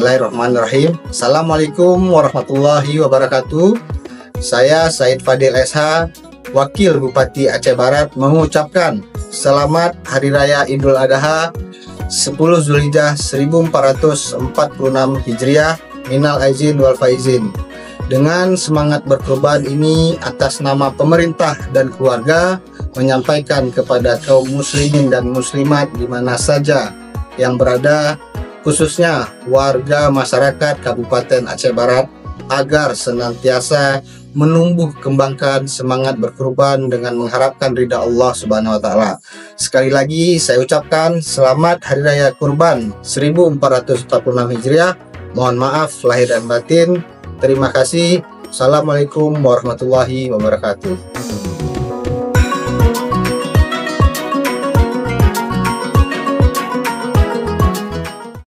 Bismillahirrahmanirrahim. Assalamualaikum warahmatullahi wabarakatuh. Saya Said Fadil SH, Wakil Bupati Aceh Barat, mengucapkan Selamat Hari Raya Idul Adha 10 Zulhijjah 1446 Hijriah, minal aizin wal faizin. Dengan semangat berkurban ini, atas nama pemerintah dan keluarga, menyampaikan kepada kaum muslimin dan muslimat di mana saja yang berada, khususnya warga masyarakat Kabupaten Aceh Barat, agar senantiasa menumbuh kembangkan semangat berkurban dengan mengharapkan ridha Allah Subhanahu wa taala. Sekali lagi saya ucapkan selamat Hari Raya Kurban 1446 Hijriah. Mohon maaf lahir dan batin. Terima kasih. Assalamualaikum warahmatullahi wabarakatuh.